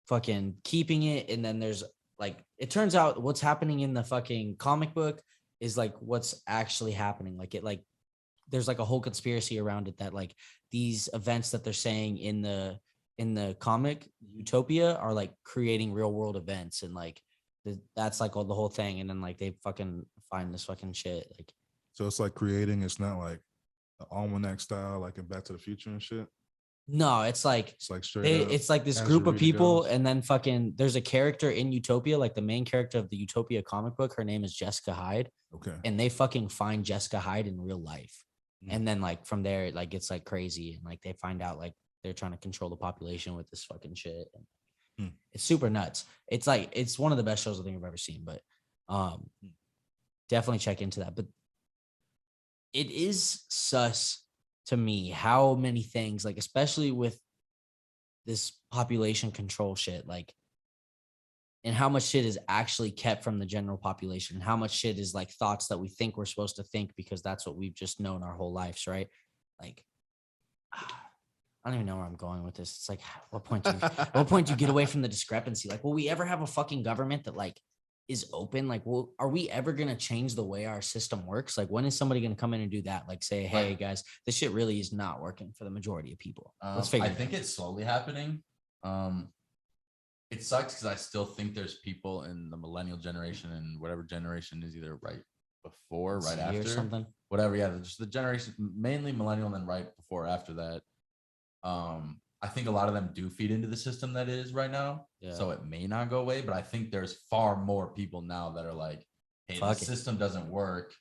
fucking keeping it. And then there's like, it turns out what's happening in the fucking comic book is like what's actually happening. Like there's like a whole conspiracy around it that like these events that they're saying in the comic Utopia are like creating real world events, and like that's like all the whole thing. And then like they fucking find this fucking shit. Like, so it's like creating. It's not like the almanac style, like in Back to the Future and shit. No, it's like straight up, it's like this group of people, and then fucking there's a character in Utopia, like the main character of the Utopia comic book. Her name is Jessica Hyde. Okay. And they fucking find Jessica Hyde in real life. And then like from there, like it's like crazy, and like they find out like they're trying to control the population with this fucking shit. And it's super nuts. It's like it's one of the best shows I think I've ever seen. But definitely check into that. But it is sus to me how many things, like especially with this population control shit, like, and how much shit is actually kept from the general population, and how much shit is like thoughts that we think we're supposed to think because that's what we've just known our whole lives, right? Like, I don't even know where I'm going with this. It's like, what point do you get away from the discrepancy? Like, will we ever have a fucking government that like is open? Like, well, are we ever going to change the way our system works? Like, when is somebody going to come in and do that? Like say, hey guys, this shit really is not working for the majority of people. Let's figure it out. I think it's slowly happening. It sucks because I still think there's people in the millennial generation and whatever generation is either right before, right after, or something. Whatever. Yeah, just the generation, mainly millennial, and then right before or after that. I think a lot of them do feed into the system that is right now. Yeah. So it may not go away, but I think there's far more people now that are like, hey, the system doesn't work.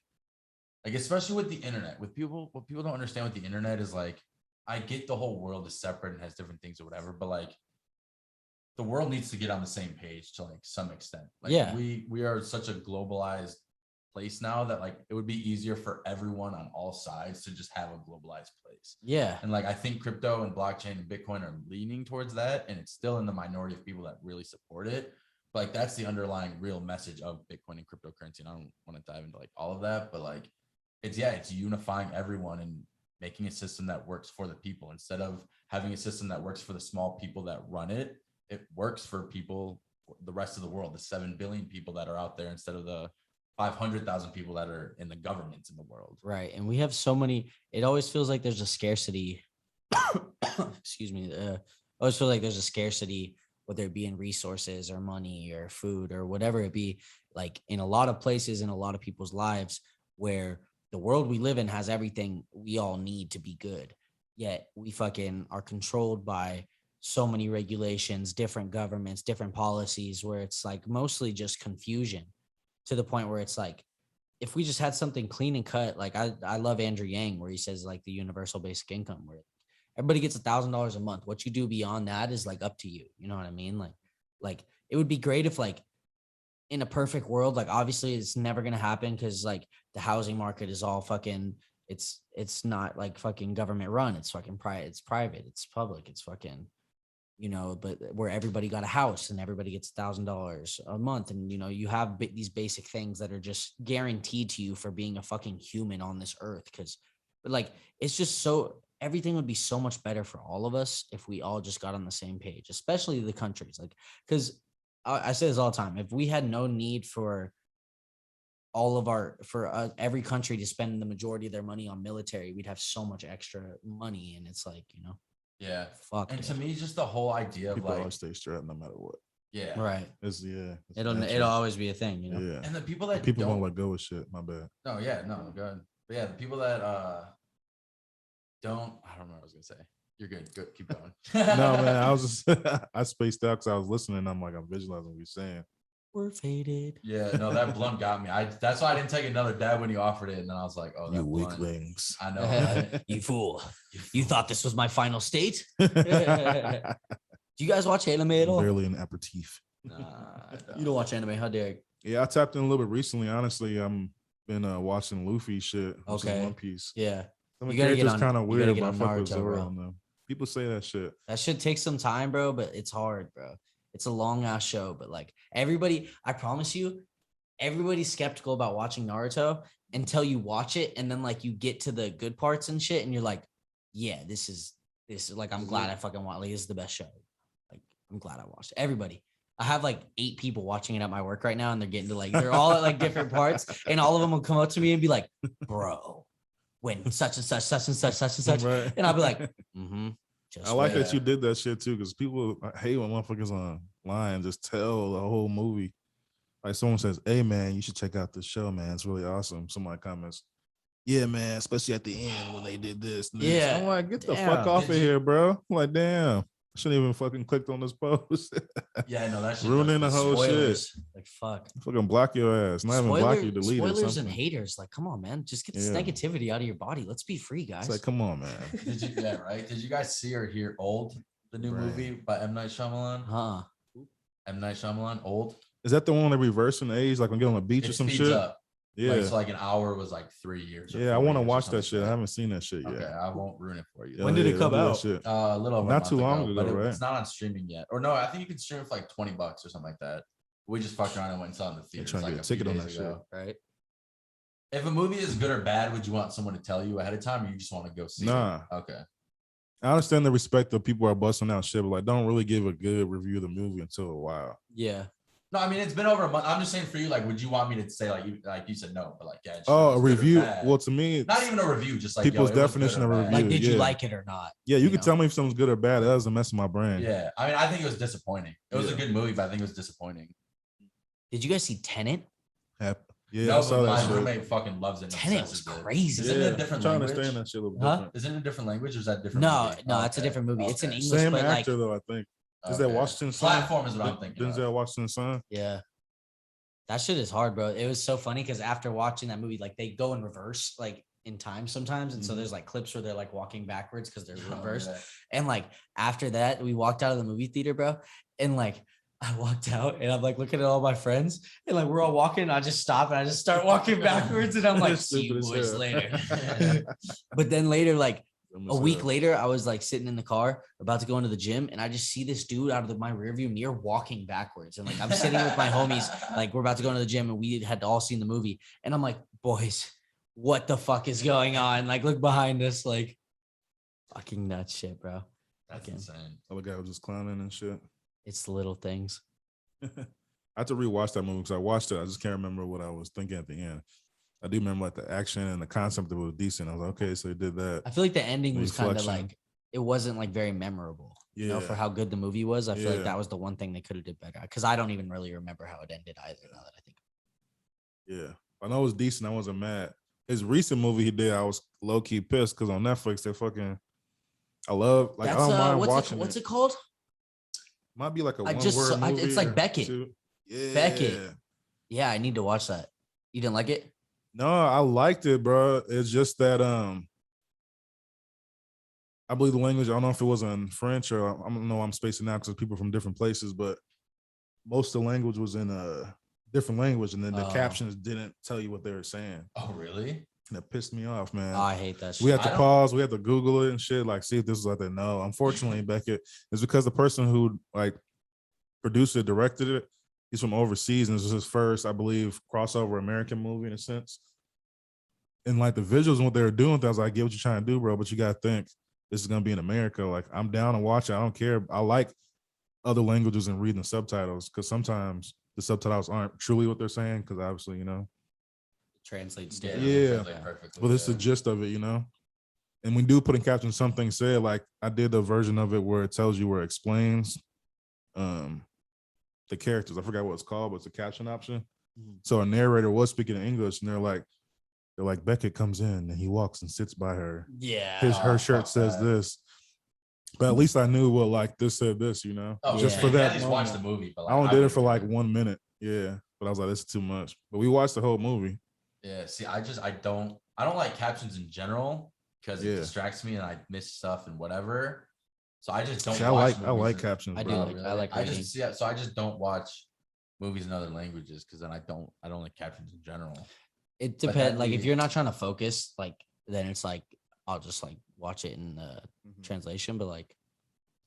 Like, especially with the internet, what people don't understand with the internet is like, I get the whole world is separate and has different things or whatever, but like, the world needs to get on the same page to like some extent. Like we are such a globalized place now that like it would be easier for everyone on all sides to just have a globalized place. Yeah. And like I think crypto and blockchain and Bitcoin are leaning towards that, and it's still in the minority of people that really support it. But like that's the underlying real message of Bitcoin and cryptocurrency. And I don't want to dive into like all of that, but like it's unifying everyone and making a system that works for the people instead of having a system that works for the small people that run it. It works for people, the rest of the world, the 7 billion people that are out there instead of the 500,000 people that are in the governments in the world. Right. And we have so many, it always feels like there's a scarcity. Excuse me. Always feel like there's a scarcity, whether it be in resources or money or food or whatever it be, like in a lot of places, in a lot of people's lives, where the world we live in has everything we all need to be good. Yet we fucking are controlled by so many regulations, different governments, different policies, where it's like mostly just confusion, to the point where it's like, if we just had something clean and cut, like I love Andrew Yang, where he says like the universal basic income, where everybody gets $1,000 a month. What you do beyond that is like up to you. You know what I mean? Like it would be great if like in a perfect world, like obviously it's never going to happen because like the housing market is all fucking it's not like fucking government run. It's fucking private. It's private. It's public. It's fucking, but where everybody got a house and everybody gets $1,000 a month. And, you have these basic things that are just guaranteed to you for being a fucking human on this earth. But like, it's just everything would be so much better for all of us if we all just got on the same page, especially the countries. Like, because I say this all the time, if we had no need for every country to spend the majority of their money on military, we'd have so much extra money. And it's like, Yeah. fuck. And it. to me, just the whole idea of People like, always stay strapped no matter what. yeah. Right. It's It'll always be a thing, Yeah. And the people that People don't won't let go of shit. My bad. No, yeah, no, good. But yeah, the people that don't, I don't know what I was gonna say. You're good. Good, keep going. No, man, I was just I spaced out because I was listening. I'm visualizing what you're saying. We're faded. Yeah, no, that blunt got me. That's why I didn't take another dab when you offered it, and then I was like, oh, that You blunt. weaklings. I know. Right? You fool. You thought this was my final state? Do you guys watch anime at all? Barely an aperitif. Nah, you don't watch anime, huh, Derrick? Yeah, I tapped in a little bit recently. Honestly, I'm been watching Luffy shit. Which is Okay. One Piece. Yeah. Some of You the gotta get characters on- kind of you gotta weird, get but I on fuck with Naruto, Zoro bro. on them. People say that shit. That should take some time, bro, but it's hard, bro. It's a long ass show, but like everybody, I promise you, everybody's skeptical about watching Naruto until you watch it, and then like you get to the good parts and shit, and you're like, yeah, this is like, I'm glad I fucking watched. Like, this is the best show. Like, I'm glad I watched it. Everybody. I have like 8 people watching it at my work right now, and they're getting to like, they're all at like different parts, and all of them will come up to me and be like, bro, when such and such, such and such, such and such. Right. And I'll be like, I like wait. that you did that shit too, because people hate when motherfuckers online just tell the whole movie. Like someone says, "Hey man, you should check out this show, man. It's really awesome." Somebody comments, "Yeah, man, especially at the end when they did this." And this." Yeah. I'm like, "Get the Damn. fuck off of Did you- here, bro!" I'm like, damn, I shouldn't even fucking clicked on this post. Yeah, no, that shit Ruining does the whole spoilers. Like, fuck. Fucking block your ass. Not even block you, delete it. Spoilers and Something. haters. Like, come on, man. Just get this Yeah. negativity out of your body. Let's be free, guys. It's like, come on, man. Did you? Yeah, right. Did you guys see or hear Old, the new Right. movie by M. Night Shyamalan? Huh. M. Night Shyamalan, Old. Is that the one that reversing the age, like when get on the beach It or some speeds shit? up. Yeah, Like, so like an hour was like 3 years. or yeah. I 4 want to years or watch something that shit. I like haven't seen that shit yet. Okay, I won't ruin it for you. When did it Yeah, come do that out? shit. A little over a Not month too long but ago, right? it's not on streaming yet. Or no, I think you can stream it for like $20 or something like that. We just fucked around and went and saw it in the They're theater. trying to like get a few ticket on days that ago. Right. If a movie is good or bad, would you want someone to tell you ahead of time, or you just want to go see Nah. it? Okay. I understand the respect of people are busting out shit, but like, don't really give a good review of the movie until a while. Yeah. No, I mean it's been over a month. I'm just saying for you, like, would you want me to say like you said no, but like yeah. Oh, a it's good or review. bad. Well, to me, Not even a review, just like people's yo, it was good definition or of a bad. review. Like, did you yeah. like it or not? yeah, you you can know? tell me if something's good or bad. That doesn't mess with my brain. Yeah, I mean I think it was disappointing. It was a Yeah. good movie, but I think it was disappointing. Did you guys see Tenet? Yeah, No, I saw but that my shit. roommate fucking loves it. and Tenet was obsesses it. crazy. Is it Yeah, in a different I'm trying language? to understand that shit a little Huh? different. Is it in a different language or is that a different? No, movie? no, it's a Okay, different movie. It's in okay. English, Same but like, actor though, I think. Is that Okay. Washington Son? Platform is what I'm thinking. Denzel Of. Washington's son. yeah. That shit is hard, bro. It was so funny because after watching that movie, like they go in reverse, like in time sometimes. And so Mhm. there's like clips where they're like walking backwards because they're Oh, reversed. yeah. And like after that, we walked out of the movie theater, bro. And like I walked out and I'm like looking at all my friends and like we're all walking. And I just stop and I just start walking backwards. And I'm like, see you Stupid as boys hell. later. But then later, like Dumb a as week hell. later, I was like sitting in the car about to go into the gym. And I just see this dude out of my rearview mirror walking backwards. And like I'm sitting with my homies, like we're about to go into the gym and we had all seen the movie. And I'm like, boys, what the fuck is going on? Like look behind us, like fucking nuts shit, bro. That's Okay. insane. Other guy was just clowning and shit. It's the little things. I have to rewatch that movie because I watched it. I just can't remember what I was thinking at the end. I do remember like the action and the concept of it was decent. I was like, okay, so they did that. I feel like the ending was kind of Reflection. like it wasn't like very memorable. You know, for Yeah. how good the movie was. I feel like Yeah. that was the one thing they could have did better. Because I don't even really remember how it ended either. Now that I think. Yeah. I know it was decent. I wasn't mad. His recent movie he did, I was low key pissed because on Netflix they fucking. I love like I don't mind watching what's it called? Might be like a I one just word saw- movie. it's like or Beckett. two. Yeah. Beckett. Yeah, I need to watch that. You didn't like it? No, I liked it, bro. It's just that I believe the language. I don't know if it was in French or I don't know. I'm spacing out because people from different places, but most of the language was in a different language, and then the Oh. captions didn't tell you what they were saying. Oh really? That pissed me off, man. Oh, I hate that shit. We had to pause. We had to Google it and shit, like see if this was like that. No, unfortunately, Beckett, it's because the person who like produced it, directed it, he's from overseas, and this is his first, I believe, crossover American movie in a sense. And like the visuals and what they were doing, I was like, I get what you're trying to do, bro, but you gotta think this is gonna be in America. Like I'm down to watch it. I don't care. I like other languages and reading the subtitles because sometimes the subtitles aren't truly what they're saying because obviously, Translates Yeah, to Yeah. translate perfectly, well, this is the gist of it, And we do put in captions something said, like I did the version of it where it tells you where it explains the characters. I forgot what it's called, but it's a caption option. Mhm. So a narrator was speaking in English, and they're like, Beckett comes in and he walks and sits by her. Yeah. Her shirt fuck says that. this. But at least I knew what like this said this, Oh, just yeah. for At that least watch the moment. movie. But I only did it for like wouldn't. 1 minute. Yeah. But I was like, this is too much. But we watched the whole movie. Yeah, see, I don't like captions in general because it Yeah. distracts me and I miss stuff and whatever. So I just don't. See, I watch like movies in- captions, I do bro. like- I like I reading. just so I just don't watch movies in other languages because then I don't like captions in general. It But depends. Like if that'd you're not trying to focus, like then it's like I'll just like watch it in the translation. But like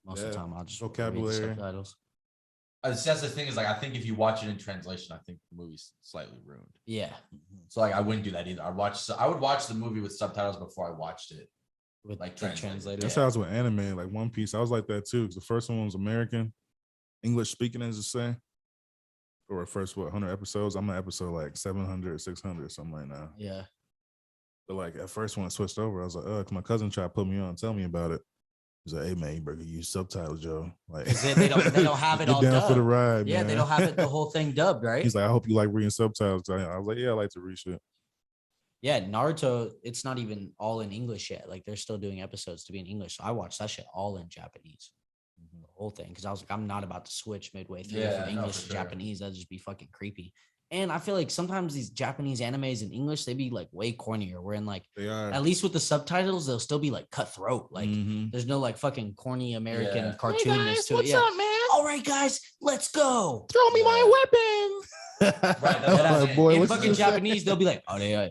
most of the Yeah. time, I'll just read the Vocabulary. subtitles. That's the thing is like I think if you watch it in translation, I think the movie's slightly ruined. Yeah, So like I wouldn't do that either. I would watch the movie with subtitles before I watched it. with Like the translated. translator. That's how I was with anime, like One Piece. I was like that too, because the first one was American, English speaking, as you say. Or first, 100 episodes? I'm on episode like 700, 600, something like that. Yeah, But like at first when I switched over, I was like, my cousin tried to put me on, tell me about it. He's like, hey man, you better use subtitles, Joe. Like 'Cause they don't have it get all down for the dubbed. ride. Yeah, man. they don't have it the whole thing dubbed, right? He's like, I hope you like reading subtitles. I was like, yeah, I like to read shit. Yeah, Naruto, it's not even all in English yet. Like they're still doing episodes to be in English. So I watched that shit all in Japanese. The whole thing. Because I was like, I'm not about to switch midway through Yeah, from no, English for to sure. Japanese. That'd just be fucking creepy. And I feel like sometimes these Japanese animes in English, they be like way cornier. Where in like They are. at least with the subtitles, they'll still be like cutthroat. Like Mhm. there's no like fucking corny American Yeah. cartoonness to it. Yeah. man? All right, guys, let's go. Throw me my weapon. Right, that's what I'm Like, saying. boy, In what's fucking this? Japanese, they'll be like, oh, yeah.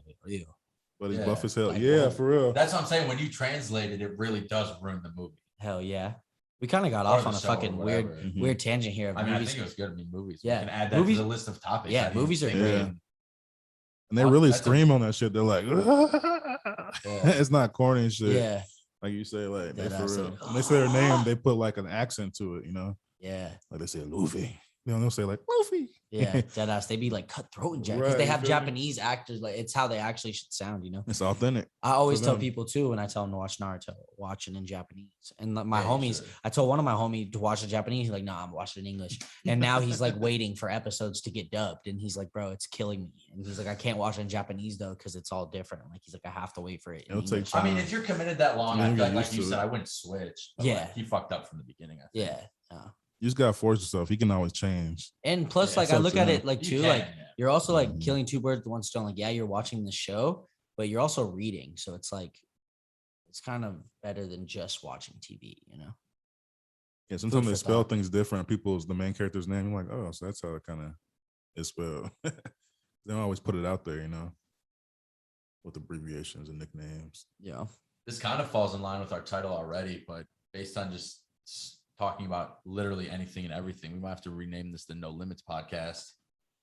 But he's Yeah. buff as hell. Like, Yeah, whoa. for real. That's what I'm saying. When you translate it, it really does ruin the movie. Hell yeah. We kind of got Or off the on a show or fucking whatever. weird, Mhm. weird tangent here. Of I mean, I movies. think it was good. I mean, movies. Yeah. We can add that Movies- to the list of topics. yeah, I didn't movies are think great. of. And they really That's a- scream on that shit. They're like, it's not corny and shit. Yeah, Like you say, like they Dead for ass, real. like, When they say their name, they put like an accent to it, yeah, Like they say Luffy. They'll say like Luffy. yeah. Dead ass. They be like cutthroat and because they Right, have you feel me? Japanese actors. Like it's how they actually should sound. It's authentic. I always For tell them. people too when I tell them to watch Naruto, watch it in Japanese. And like, my Yeah, you homies, should. I told one of my homies to watch the Japanese. He's like, nah, I'm watching it in English. And now he's like waiting for episodes to get dubbed. And he's like, bro, it's killing me. And he's like, I can't watch it in Japanese though because it's all different. Like he's like, I have to wait for it. in It'll take English." I mean, if you're committed that long, Yeah, I you feel get like used you to said, it. I wouldn't switch. But Yeah. like, he fucked up from the beginning. I think. Yeah. yeah. You just gotta force yourself. He can always change. And plus, Yeah, like it's I up look to at him. it like You too, can, like yeah. you're also like Mhm. killing two birds with one stone. Like, yeah, you're watching the show, but you're also reading. So it's like it's kind of better than just watching TV, you know? Yeah, sometimes for they spell thought. things different. People's the main character's name. You're like, oh, so that's how it kind of is spelled. They don't always put it out there, with abbreviations and nicknames. Yeah. This kind of falls in line with our title already, but based on just talking about literally anything and everything, we might have to rename this the No Limits podcast.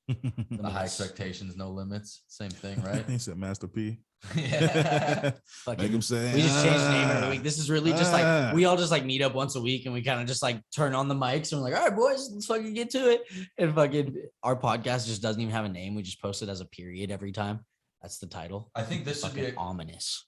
The High Limits. Expectations, No Limits. Same thing, right? He said Master P. Yeah. Fucking, Make him say. we just changed the name every week. This is really just Ah. like we all just like meet up once a week and we kind of just like turn on the mics and we're like, all right, boys, let's fucking get to it. And fucking our podcast just doesn't even have a name. We just post it as a period every time. That's the title. I think this would be Fucking ominous.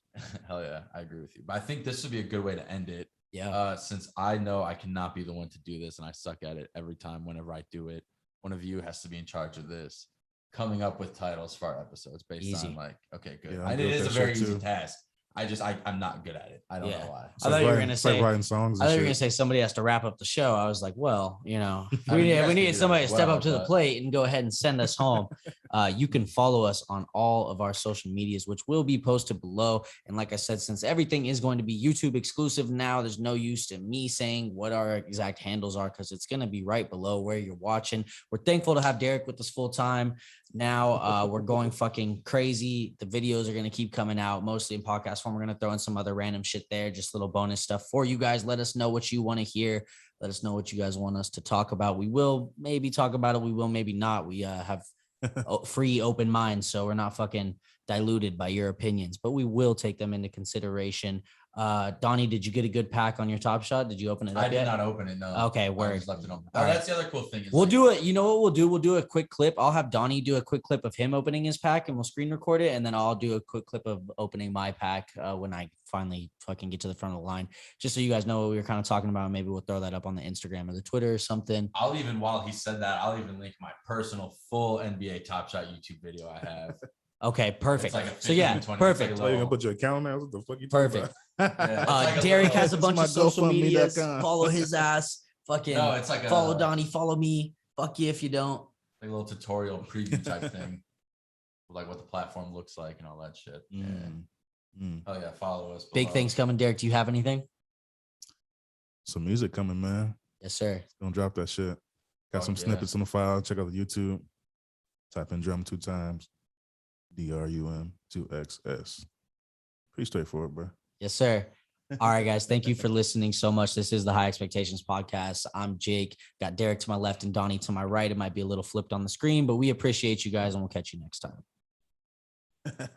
hell yeah, I agree with you. But I think this would be a good way to end it. Yeah. Since I know I cannot be the one to do this and I suck at it every time whenever I do it. One of you has to be in charge of this. Coming up with titles for our episodes based Easy. on like, okay, good. Yeah, I'm And good it with is a that very shit, easy too. task. I'm not good at it. I don't Yeah. know why. It's I thought like you were writing- gonna it's like say- writing songs. I thought you were and gonna shit. say somebody has to wrap up the show. I was like, well, I mean, we you guys need can do somebody that to as step well, up to the but- plate and go ahead and send us home. You can follow us on all of our social medias, which will be posted below. And like I said, since everything is going to be YouTube exclusive now, there's no use to me saying what our exact handles are because it's going to be right below where you're watching. We're thankful to have Derrick with us full time. Now we're going fucking crazy. The videos are going to keep coming out, mostly in podcast form. We're going to throw in some other random shit there, just little bonus stuff for you guys. Let us know what you want to hear. Let us know what you guys want us to talk about. We will maybe talk about it. We will maybe not. We have free open minds, so we're not fucking diluted by your opinions, but we will take them into consideration. Donnie, did you get a good pack on your Top Shot? Did you open it up I did yet? not open it. No. Okay, I word. just left it on. All right. That's the other cool thing. Is We'll like, do it. You know what we'll do? We'll do a quick clip. I'll have Donnie do a quick clip of him opening his pack and we'll screen record it. And then I'll do a quick clip of opening my pack when I finally fucking get to the front of the line, just so you guys know what we were kind of talking about. Maybe we'll throw that up on the Instagram or the Twitter or something. I'll even, while he said that, I'll even link my personal full NBA Top Shot YouTube video I have. Okay, perfect. Like so yeah, 20, perfect. So you gonna put your account now? What the fuck you Perfect. Yeah, like Derrick little- has a bunch my of social medias. GoFundMe.com. Follow his ass. Fucking No, it's like follow a Donnie. Follow me. Fuck you if you don't. like a little tutorial preview type thing, like what the platform looks like and all that shit. Oh yeah, follow us. Big below. things coming. Derrick, do you have anything? Some music coming, man. Yes, sir. Don't drop that shit. Got Oh, some yeah. snippets on the file. Check out the YouTube. Type in drum 2 times. DRUM 2XS. Pretty straightforward, bro. Yes, sir. All right, guys. Thank you for listening so much. This is the High Expectations Podcast. I'm Jake. Got Derrick to my left and Donnie to my right. It might be a little flipped on the screen, but we appreciate you guys and we'll catch you next time.